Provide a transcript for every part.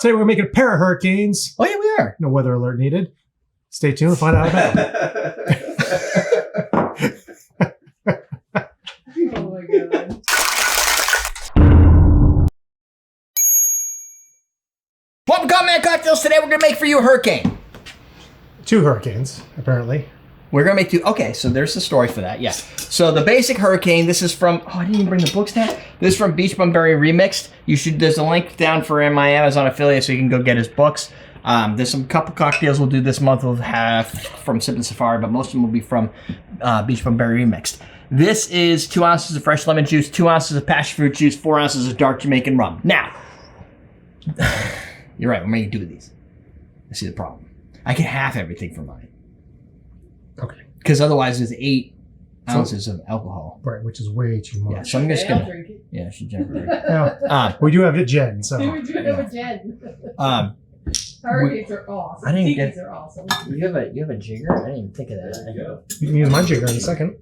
Today we're making a pair of hurricanes. Oh, yeah, we are. No weather alert needed. Stay tuned to find out about it. Oh my god. Welcome to Common Cocktails. Today we're going to make for you a hurricane. 2 hurricanes, apparently. We're going to make 2. Okay, so there's the story for that. Yeah. So the basic hurricane, this is from, I didn't even bring the books down. This is from Beach Bum Berry Remixed. There's a link down for my Amazon affiliate so you can go get his books. There's some couple cocktails we'll do this month. We'll have from Sip and Safari, but most of them will be from Beach Bum Berry Remixed. This is 2 ounces of fresh lemon juice, 2 ounces of passion fruit juice, 4 ounces of dark Jamaican rum. Now, you're right, we're making 2 of these. I see the problem. I can half everything for mine. Okay. Because otherwise there's 8 ounces of alcohol. Right, which is way too much. Yeah, so I'm just I'll gonna. drink it. Yeah, she generally. Yeah. We do have it, Jen, so. We do have a Jen. Hurricanes are awesome. I didn't Tikis get- are awesome. You have a jigger? I didn't even think of that. You can use my jigger in a second.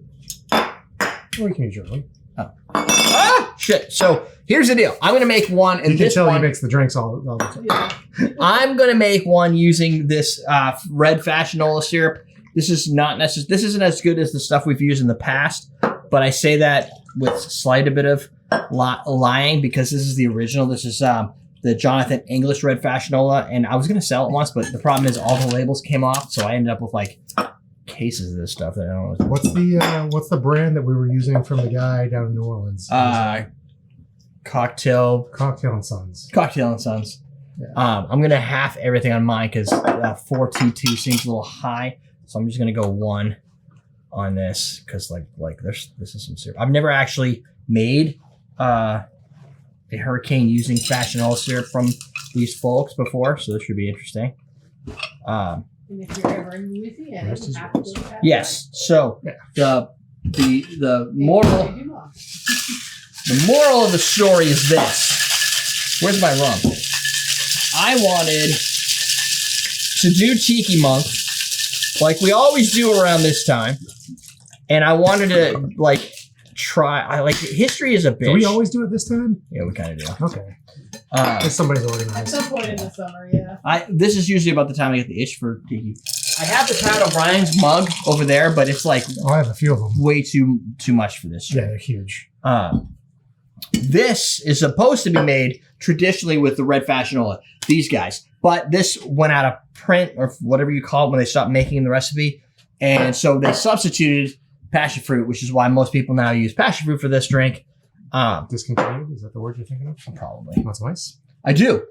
Or you can use your own. Ah, shit. So here's the deal. I'm gonna make one, and You can this tell one, he makes the drinks all the time. Yeah. I'm gonna make one using this red Fassionola syrup. This is not necessary. This isn't as good as the stuff we've used in the past, but I say that with slight a bit of lying because this is the original. This is the Jonathan English red Fassionola, and I was gonna sell it once, but the problem is all the labels came off, so I ended up with like cases of this stuff that I don't know. What's the brand that we were using from the guy down in New Orleans? Cocktail Cocktail and Sons. Yeah. I'm gonna half everything on mine because 422 seems a little high, so I'm just gonna go 1 on this because like this is some syrup. I've never actually made a hurricane using Fassionola syrup from these folks before, so this should be interesting. And if you're ever in Louisiana, Rest you is have to yours. go to Yes. So the moral They the moral of the story is this. Where's my rum? I wanted to do Tiki Month like we always do around this time, and I wanted to like try. I like history is a bitch. Do we always do it this time? Yeah, we kind of do. Okay. If somebody's At organized. some point in the summer, yeah. This is usually about the time I get the itch for Tiki. I have the Pat O'Brien's mug over there, but it's like Oh, I have a few of them. way too much for this. Yeah, they're huge. This is supposed to be made traditionally with the red Fassionola, these guys. But this went out of print or whatever you call it when they stopped making the recipe. And so they substituted passion fruit, which is why most people now use passion fruit for this drink. Discontinued? Is that the word you're thinking of? Probably. That's nice. I do.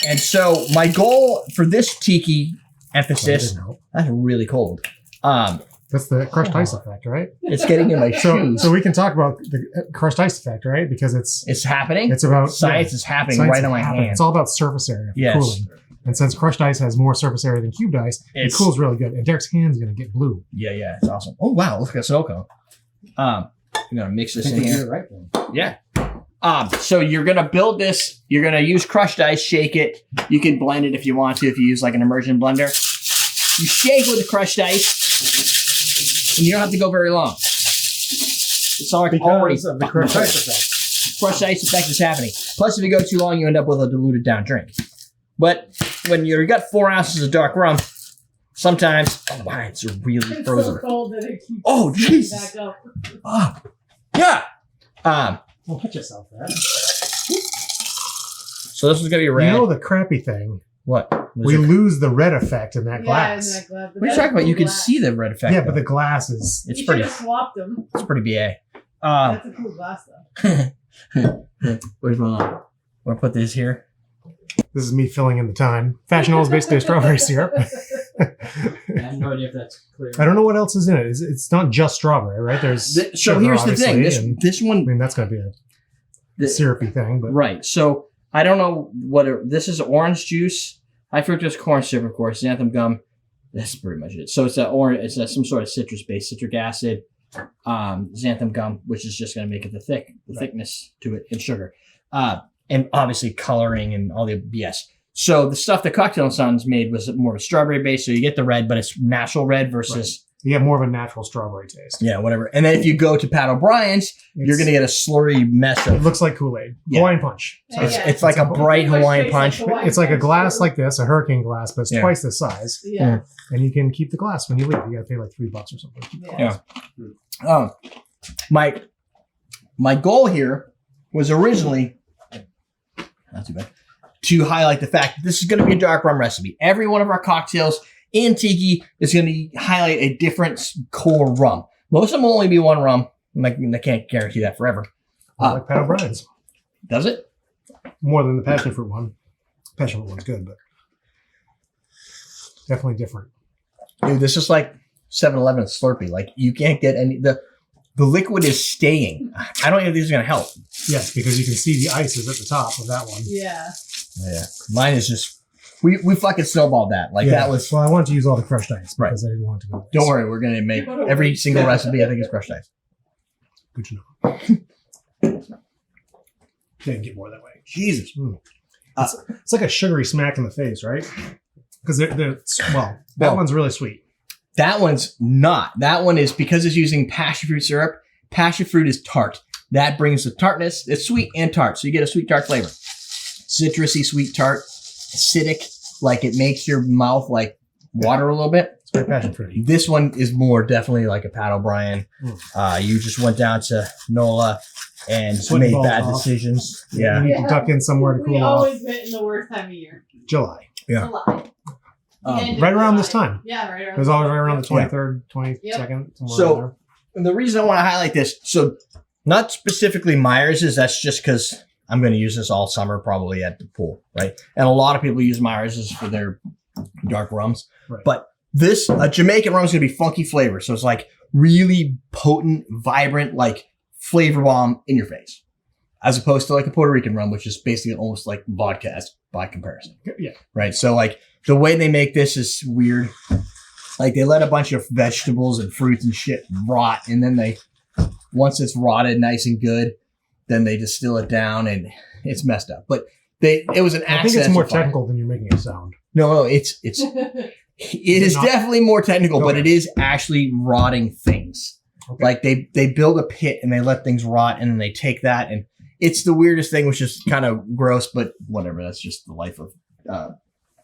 And so my goal for this Tiki That emphasis, didn't help. that's really cold. That's the crushed ice effect, right? It's getting in my shoes. So we can talk about the crushed ice effect, right? Because it's happening. about Science is happening science right is on my happening. hand. It's all about surface area for Yes. cooling. And since crushed ice has more surface area than cubed ice, it It's- cools really good. And Derek's hand's gonna get blue. Yeah, it's awesome. Oh wow, look at snow cone. I'm gonna mix this in here. Right then. Yeah. So you're gonna build this. You're gonna use crushed ice, shake it. You can blend it if you want to. If you use like an immersion blender, you shake with the crushed ice, and you don't have to go very long. It's already Because of the crushed ice effect. crushed ice effect is happening. Plus, if you go too long, you end up with a diluted down drink. But when you've got 4 ounces of dark rum, sometimes wow, it's really It's frozen. so cold that it keeps Oh, Jesus. back up. Oh, yeah. Well, hit yourself, man. So this is gonna be You red. know the crappy thing? What? We lose the red effect in that Yeah, glass. in that glass. What are you talking about? You can see the red effect. Yeah, though. but the glass is. It's You pretty. should have swapped them. It's pretty BA. That's a cool glass, though. Where's my? I'm gonna put this here. This is me filling in the time. Fassionola is basically a strawberry syrup. I have no idea if that's clear. I don't know what else is in it. It's not just strawberry, right? There's So sugar, here's the thing. obviously, This I one. mean, that's going to be a The- syrupy thing, but Right. So I don't know what this is. Orange juice, high fructose corn syrup, of course, xanthan gum. That's pretty much it. So it's some sort of citrus-based citric acid, xanthan gum, which is just going to make it the thickness to it, and sugar, and obviously coloring and all the BS. So the stuff that Cocktail and Sons made was more of a strawberry base. So you get the red, but it's natural red versus You get more of a natural strawberry taste. Yeah, whatever. And then if you go to Pat O'Brien's, you're going to get a slurry mess It of. looks like Kool-Aid. Yeah. Hawaiian Punch. Yeah, Sorry. It's like a bright Hawaiian punch. It's like a glass like this, a hurricane glass, but it's Yeah. twice the size. Yeah. And you can keep the glass when you leave. You got to pay like $3 or something. Yeah. My goal here was originally, not too bad, to highlight the fact that this is going to be a dark rum recipe. Every one of our cocktails in Tiki is going to highlight a different core rum. Most of them will only be one rum. I can't guarantee that forever. I like Pat O'Brien's. Does it? More than the passion fruit one. Passion fruit one's good, but definitely different. Dude, this is like 7-Eleven Slurpee. Like, you can't get any... The liquid is staying. I don't know if these are going to help. Yes, because you can see the ice is at the top of that one. Yeah. Yeah. Mine is just... We fucking snowballed that. Like, that was... Well, I wanted to use all the crushed ice Right. because I didn't want to go. Don't worry, we're going to make every single recipe, I think, is crushed ice. Good to know. Didn't get more that way. Jesus. It's like a sugary smack in the face, right? Because that one's really sweet. That one's not. That one is because it's using passion fruit syrup. Passion fruit is tart. That brings the tartness. It's sweet and tart. So you get a sweet tart flavor. Citrusy, sweet tart, acidic. Like, it makes your mouth like water a little bit. It's very passion fruity. This one is more definitely like a Pat O'Brien. You just went down to NOLA and Sweating made balls bad off. decisions. You Yeah. need to duck in somewhere to We cool off. always met in the worst time of year. July. Yeah. July. End of Right around July. this time. Yeah, right around. It was always right around the Yeah. 23rd, 22nd. Somewhere So- around there. And the reason I want to highlight this, so not specifically Myers's, that's just because I'm going to use this all summer probably at the pool, right? And a lot of people use Myers's for their dark rums. Right. But this Jamaican rum is going to be funky flavor. So it's like really potent, vibrant, like flavor bomb in your face. As opposed to like a Puerto Rican rum, which is basically almost like vodka by comparison. Yeah. Right. So like the way they make this is weird. Like, they let a bunch of vegetables and fruits and shit rot, and then once it's rotted nice and good, then they distill it down, and it's messed up. But it was an I access. think it's more technical than you're making it sound. No, it is not? definitely more technical, but Okay. it is actually rotting things. Okay. Like, they build a pit and they let things rot, and then they take that, and it's the weirdest thing, which is kind of gross, but whatever. That's just the life of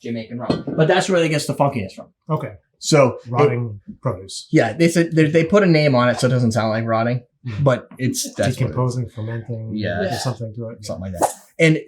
Jamaican rum. But that's where they get the funkiness from. Okay. So Rotting produce. yeah, they said they put a name on it so it doesn't sound like rotting, but that's what it is. Decomposing, fermenting. Yeah. There's something to it. Something like that. And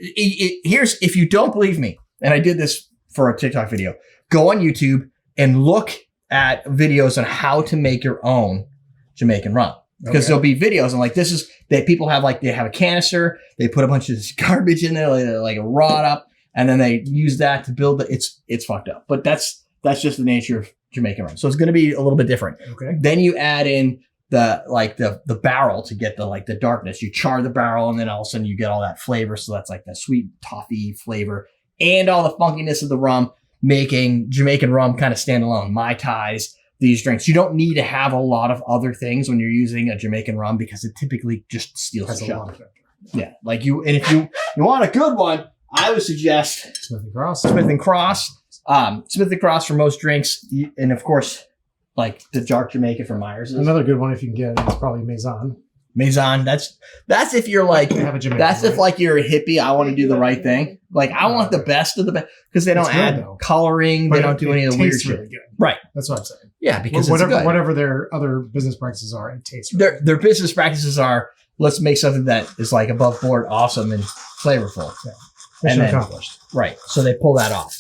here's, if you don't believe me, and I did this for a TikTok video, go on YouTube and look at videos on how to make your own Jamaican rum. Because there'll be videos and like this is that people have they have a canister, they put a bunch of this garbage in there, like a rot up, and then they use that to build it's fucked up. But that's just the nature of Jamaican rum. So it's going to be a little bit different. Okay. Then you add in the barrel to get the darkness. You char the barrel and then all of a sudden you get all that flavor. So that's like that sweet toffee flavor and all the funkiness of the rum, making Jamaican rum kind of stand alone. Mai Tais, these drinks. You don't need to have a lot of other things when you're using a Jamaican rum because it typically just steals Has the a show. lot of factor. Yeah. And if you want a good one, I would suggest Smith and Cross. Smith and Cross. Smith and Cross for most drinks. And of course, like the Dark Jamaican for Myers. Another good one if you can get it is probably Maison. Maison. That's if you're like, They have a Jamaican. that's if right? like you're a hippie. I want to do the right thing. Like I want the best of the best because they don't It's good, add though. coloring. But they don't do any of the weird tastes shit. really good. Right. That's what I'm saying. Yeah, because whatever it's good. whatever their other business practices are, it tastes really Their business practices are let's make something that is like above board, awesome, and flavorful. good. Mission and then- accomplished. Right. So they pull that off.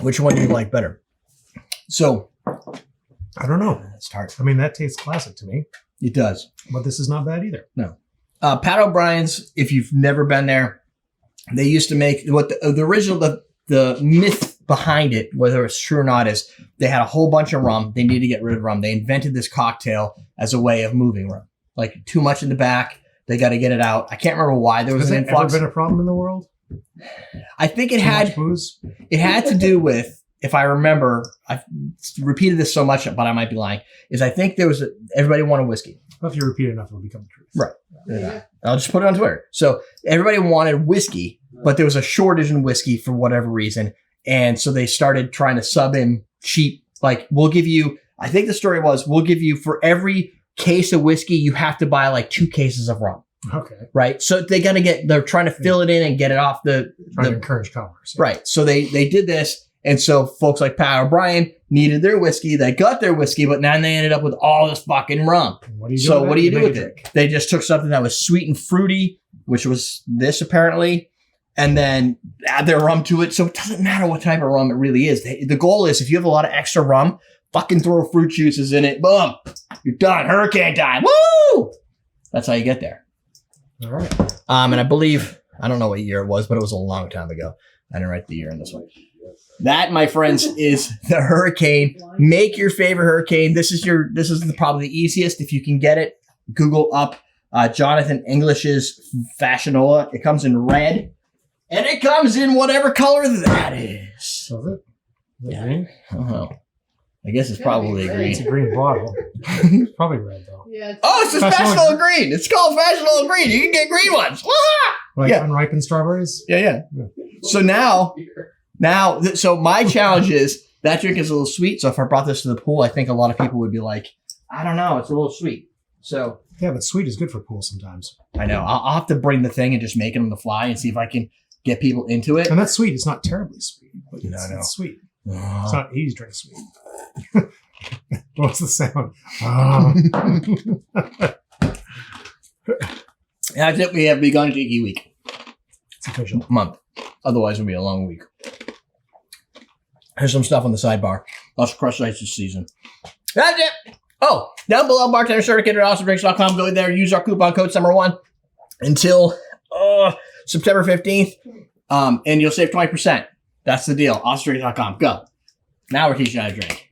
Which one do you like better? So I don't know. it's hard. I mean, that tastes classic to me, It does. but this is not bad either. Pat O'Brien's, if you've never been there, they used to make what the original, the myth behind it, whether it's true or not, is they had a whole bunch of rum. They needed to get rid of rum. They invented this cocktail as a way of moving rum. Like too much in the back. They got to get it out. I can't remember why there was Has an that ever influx. been a problem in the world? I think it Too had much booze? It had to do with, if I remember, I've repeated this so much, but I might be lying, is I think everybody wanted whiskey. Well, if you repeat it enough, it'll become the truth. Right. Yeah. I'll just put it on Twitter. So everybody wanted whiskey, but there was a shortage in whiskey for whatever reason. And so they started trying to sub in cheap Like, we'll give you, I think the story was, we'll give you for every case of whiskey, you have to buy like 2 cases of rum. Okay. Right. So they're trying to fill it in and get it off Trying to encourage commerce. Right. So they did this. And so folks like Pat O'Brien needed their whiskey. They got their whiskey, but now they ended up with all this fucking rum. What do you do So with what it? do you do make with a it? drink. They just took something that was sweet and fruity, which was this apparently, and then add their rum to it. So it doesn't matter what type of rum it really is. The goal is if you have a lot of extra rum, fucking throw fruit juices in it. Boom. You're done. Hurricane time. Woo! That's how you get there. All right. And I believe, I don't know what year it was, but it was a long time ago. I didn't write the year in this one. That, my friends, is the hurricane. Make your favorite hurricane. This is probably the easiest. If you can get it, Google up Jonathan English's Fassionola. It comes in red, and it comes in whatever color that is. So is it? Is it Yeah. green? Oh, I guess it's probably Red. green. It's a green bottle. It's probably red though. Yeah. Oh, it's a Fassionola. Fassionola green. It's called Fassionola green. You can get green ones. Wah! Like Yeah. unripened strawberries. Yeah. So now, so my challenge is that drink is a little sweet. So if I brought this to the pool, I think a lot of people would be like, I don't know, it's a little sweet. So Yeah, but sweet is good for pool sometimes. I know I'll have to bring the thing and just make it on the fly and see if I can get people into it. And that's sweet. It's not terribly sweet, but No, it's, no. it's sweet. It's Oh. not easy to drink sweet. What's the sound? Oh. That's it. We have begun Tiki week It's official. month. Otherwise, it'll be a long week. Here's some stuff on the sidebar. Lots of crushed ice this season. That's it. Oh, down below, bartender certificate at awesomedrinks.com. Go there, use our coupon code summer1 until September 15th, and you'll save 20%. That's the deal. Awesomedrinks.com. Go. Now we're teaching you how to drink.